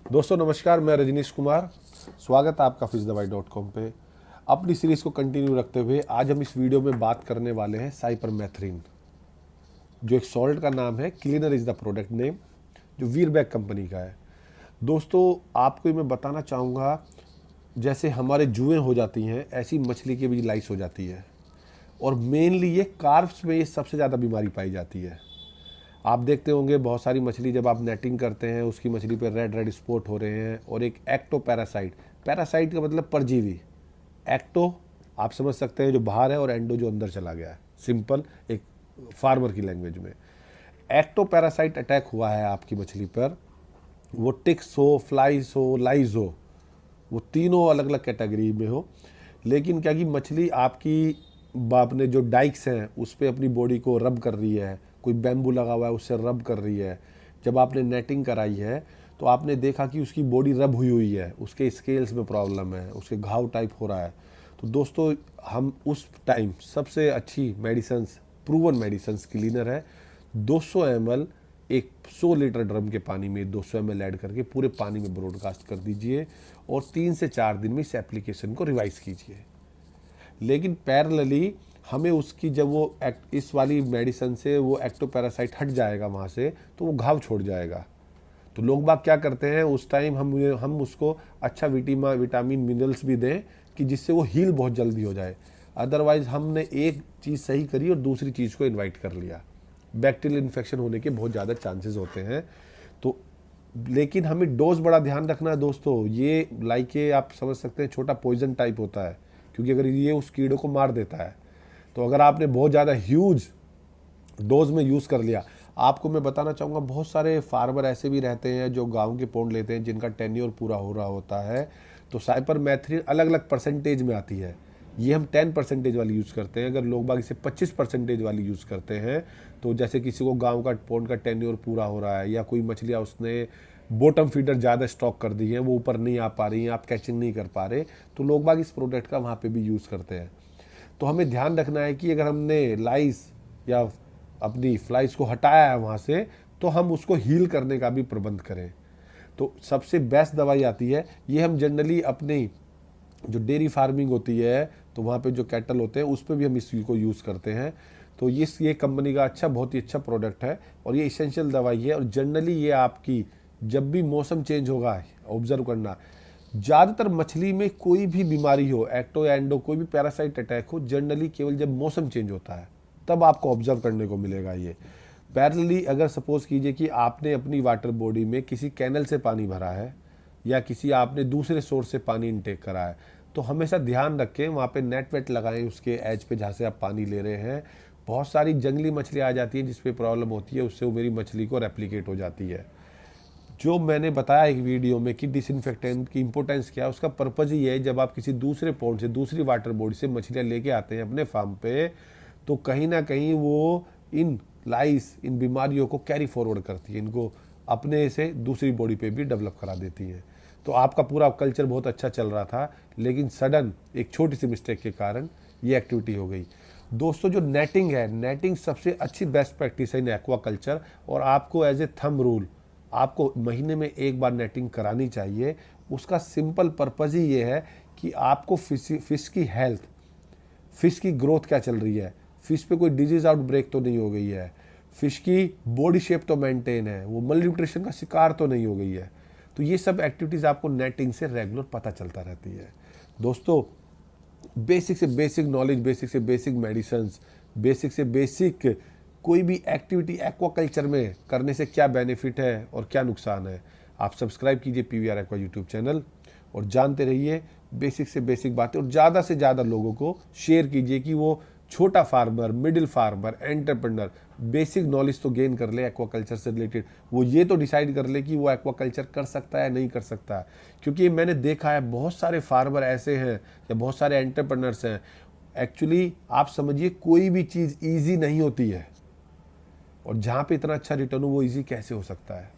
दोस्तों नमस्कार, मैं रजनीश कुमार। स्वागत है आपका फिशदवाई.com पे। अपनी सीरीज़ को कंटिन्यू रखते हुए आज हम इस वीडियो में बात करने वाले हैं साइपरमेथ्रिन, जो एक सॉल्ट का नाम है। Cleaner is the product name, जो वीरबैक कंपनी का है। दोस्तों आपको मैं बताना चाहूँगा, जैसे हमारे जुएँ हो जाती हैं ऐसी मछली की भी लाइस हो जाती है, और मेनली ये कार्प्स में ये सबसे ज़्यादा बीमारी पाई जाती है। आप देखते होंगे बहुत सारी मछली जब आप नेटिंग करते हैं उसकी मछली पे रेड रेड स्पॉट हो रहे हैं। और एक एक्टो पैरासाइट, पैरासाइट का मतलब परजीवी। एक्टो आप समझ सकते हैं जो बाहर है, और एंडो जो अंदर चला गया है। सिंपल एक फार्मर की लैंग्वेज में एक्टो पैरासाइट अटैक हुआ है आपकी मछली पर। वो टिक्स हो, फ्लाइज हो, लाइज हो, वो तीनों अलग अलग कैटेगरी में हो। लेकिन क्या कि मछली आपकी बाप ने जो डाइक्स हैं उस पर अपनी बॉडी को रब कर रही है, कोई बैम्बू लगा हुआ है उससे रब कर रही है। जब आपने नेटिंग कराई है तो आपने देखा कि उसकी बॉडी रब हुई हुई है, उसके स्केल्स में प्रॉब्लम है, उसके घाव टाइप हो रहा है। तो दोस्तों हम उस टाइम सबसे अच्छी मेडिसन्स, प्रूवन मेडिसन्स क्लीनर है। 200 ml एक 100 लीटर ड्रम के पानी में 200 ml ऐड करके पूरे पानी में ब्रॉडकास्ट कर दीजिए, और 3 से 4 दिन में इस एप्लीकेशन को रिवाइज कीजिए। लेकिन पैरेलली हमें उसकी जब वो इस वाली मेडिसिन से वो एक्टोपैरासाइट हट जाएगा वहाँ से, तो वो घाव छोड़ जाएगा। तो लोग बाग क्या करते हैं उस टाइम, हम उसको अच्छा विटामिन मिनरल्स भी दें कि जिससे वो हील बहुत जल्दी हो जाए। अदरवाइज हमने एक चीज़ सही करी और दूसरी चीज़ को इन्वाइट कर लिया। बैक्टीरियल इन्फेक्शन होने के बहुत ज़्यादा चांसेस होते हैं। तो लेकिन हमें डोज बड़ा ध्यान रखना है दोस्तों। ये लाइक आप समझ सकते हैं छोटा पॉइजन टाइप होता है, क्योंकि अगर ये उस कीड़े को मार देता है, तो अगर आपने बहुत ज़्यादा ह्यूज डोज में यूज़ कर लिया। आपको मैं बताना चाहूँगा, बहुत सारे फार्मर ऐसे भी रहते हैं जो गांव के पौंड लेते हैं जिनका टेन्योर पूरा हो रहा होता है। तो साइपरमेथ्रिन अलग अलग परसेंटेज में आती है। ये हम 10% वाली यूज़ करते हैं। अगर लोग बाग इसे 25% वाली यूज़ करते हैं, तो जैसे किसी को गांव का पौंड का टेन्योर पूरा हो रहा है, या कोई मछलियाँ उसने बॉटम फीडर ज़्यादा स्टॉक कर दी हैं, वो ऊपर नहीं आ पा रही हैं, आप कैचिंग नहीं कर पा रहे, तो लोग बाग इस प्रोडक्ट का वहाँ पे भी यूज़ करते हैं। तो हमें ध्यान रखना है कि अगर हमने लाइस या अपनी फ्लाइस को हटाया है वहाँ से, तो हम उसको हील करने का भी प्रबंध करें। तो सबसे बेस्ट दवाई आती है ये। हम जनरली अपनी जो डेयरी फार्मिंग होती है, तो वहाँ पे जो कैटल होते हैं उस पर भी हम इस को यूज़ करते हैं। तो ये कंपनी का बहुत ही अच्छा प्रोडक्ट है, और ये इसेंशियल दवाई है। और जनरली ये आपकी जब भी मौसम चेंज होगा, ऑब्जर्व करना, ज़्यादातर मछली में कोई भी बीमारी हो, एक्टो या एंडो, कोई भी पैरासाइट अटैक हो, जनरली केवल जब मौसम चेंज होता है तब आपको ऑब्जर्व करने को मिलेगा ये। पैरेलली अगर सपोज कीजिए कि आपने अपनी वाटर बॉडी में किसी कैनल से पानी भरा है, या किसी आपने दूसरे सोर्स से पानी इनटेक करा है, तो हमेशा ध्यान रखें वहाँ पे नेट वेट लगाएं उसके एज पे जहाँ से आप पानी ले रहे हैं। बहुत सारी जंगली मछली आ जाती है जिस पे प्रॉब्लम होती है, उससे वो मेरी मछली को रेप्लिकेट हो जाती है। जो मैंने बताया एक वीडियो में कि डिसइंफेक्टेंट की इंपॉर्टेंस क्या है, उसका पर्पज़ ही है, जब आप किसी दूसरे पॉन्ड से, दूसरी वाटर बॉडी से मछलियाँ लेके आते हैं अपने फार्म पे, तो कहीं ना कहीं वो इन लाइस, इन बीमारियों को कैरी फॉरवर्ड करती है, इनको अपने से दूसरी बॉडी पे भी डेवलप करा देती है। तो आपका पूरा कल्चर बहुत अच्छा चल रहा था, लेकिन सडन एक छोटी सी मिस्टेक के कारण ये एक्टिविटी हो गई। दोस्तों जो नेटिंग है, नेटिंग सबसे अच्छी बेस्ट प्रैक्टिस है इन एक्वा कल्चर, और आपको एज ए थंब रूल आपको महीने में एक बार नेटिंग करानी चाहिए। उसका सिंपल पर्पज़ ही ये है कि आपको फिश की हेल्थ, फिश की ग्रोथ क्या चल रही है, फिश पे कोई डिजीज आउटब्रेक तो नहीं हो गई है, फिश की बॉडी शेप तो मेंटेन है, वो मल न्यूट्रिशन का शिकार तो नहीं हो गई है। तो ये सब एक्टिविटीज़ आपको नेटिंग से रेगुलर पता चलता रहती है। दोस्तों बेसिक से बेसिक नॉलेज, बेसिक से बेसिक मेडिसन्स, बेसिक से बेसिक कोई भी एक्टिविटी एक्वाकल्चर में करने से क्या बेनिफिट है और क्या नुकसान है, आप सब्सक्राइब कीजिए पीवीआर एक्वा यूट्यूब चैनल, और जानते रहिए बेसिक से बेसिक बातें, और ज़्यादा से ज़्यादा लोगों को शेयर कीजिए कि वो छोटा farmer, middle farmer, entrepreneur basic knowledge तो गेन कर ले एक्वाकल्चर से रिलेटेड। वो ये तो डिसाइड कर ले कि वो एक्वाकल्चर कर सकता है नहीं कर सकता है। क्योंकि मैंने देखा है बहुत सारे फार्मर ऐसे हैं या बहुत सारे एंटरप्रेन्योर्स हैं, एक्चुअली आप समझिए कोई भी चीज़ ईजी नहीं होती है, और जहाँ पे इतना अच्छा रिटर्न हो वो इजी कैसे हो सकता है।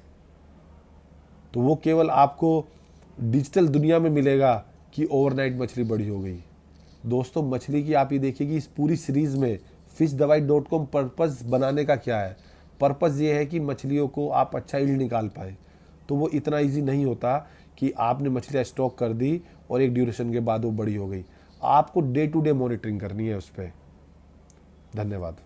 तो वो केवल आपको डिजिटल दुनिया में मिलेगा कि ओवरनाइट मछली बड़ी हो गई। दोस्तों मछली की आप ये देखिए कि इस पूरी सीरीज़ में फिशदवाई.com पर्पज़ बनाने का क्या है। पर्पज़ ये है कि मछलियों को आप अच्छा यील्ड निकाल पाए, तो वो इतना इजी नहीं होता कि आपने मछलियाँ स्टॉक कर दी और एक ड्यूरेशन के बाद वो बड़ी हो गई। आपको डे टू डे मॉनिटरिंग करनी है उस पर। धन्यवाद।